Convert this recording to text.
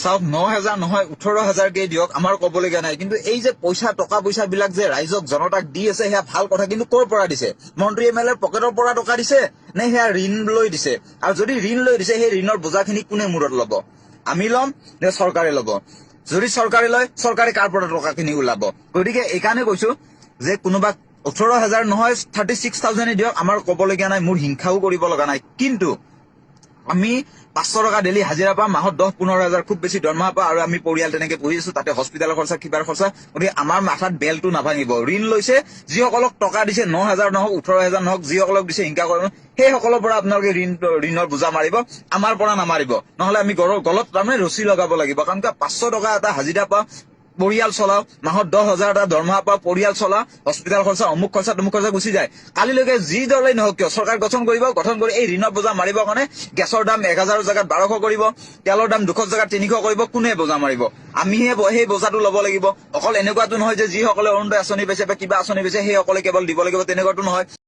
চাওক 9,000 নহয় 18,000কে দিয়ক, আমাৰ ক'বলগীয়া নাই। কিন্তু এই যে টকা পইচা বিলাক যে ৰাইজক জনতাক দি আছে সেয়া ভাল কথা, কিন্তু ক'ৰ পৰা দিছে? মন্ত্ৰী MLA পকেটৰ পৰা টকা দিছে নে সেয়া ঋণ লৈ দিছে? আৰু যদি ঋণ লৈ দিছে সেই ঋণৰ বোজাখিনি কোনে মূৰত ল'ব? আমি ল'ম নে চৰকাৰে ল'ব? যদি চৰকাৰে লয়, চৰকাৰে কাৰ পৰা টকাখিনি ওলাব? গতিকে এইকাৰণে কৈছো যে কোনোবা 18,000 নহয় 36,000 দিয়ক, আমাৰ ক'বলগীয়া নাই, মোৰ হিংসাও কৰিব লগা নাই। কিন্তু আমি 500 টকা ডেইলি হাজিৰা পাম, মাহত 10-15,000 খুব বেছি দৰমহা পাওঁ, আৰু আমি পৰিয়াল তেনেকে পঢ়ি আছো, তাতে হস্পিটেলৰ খৰচা কিবাৰ খৰচা। গতিকে আমাৰ মাথাত বেলটো নাভাঙিব। ঋণ লৈছে, যিসকলক টকা দিছে 9,000 নহওক 18,000 নহওক, যিসকলক দিছে হিংসা কৰিব, সেইসকলৰ পৰা আপোনালোকে ঋণৰ বোজা মাৰিব, আমাৰ পৰা নামাৰিব। নহলে আমি গলত তাৰমানে ৰছী লগাব লাগিব। কাৰণ 500 টকা এটা হাজিৰা পাওঁ, পৰিয়াল চলাও, মাহত 10,000 এটা দৰমহা পাওঁ, পৰিয়াল চলাও, হস্পিটেল খৰচা অমুক খৰচা তমুক খৰচা গুচি যায়। কালিলৈকে যি দলেই নহওক কিয় চৰকাৰ গঠন কৰি এই ঋণৰ বোজা মাৰিবৰ কাৰণে গেছৰ দাম 1,000ৰ জেগাত 1200 কৰিব, তেলৰ দাম 200ৰ জেগাত 300 কৰিব। কোনে বোজা মাৰিব? আমিহে সেই বোজাটো ল'ব লাগিব। অকল এনেকুৱাটো নহয় যে যিসকলে অৰুণোদয় আঁচনি পাইছে বা কিবা আঁচনি পাইছে সেইসকলে কেৱল দিব লাগিব, তেনেকুৱাটো নহয়।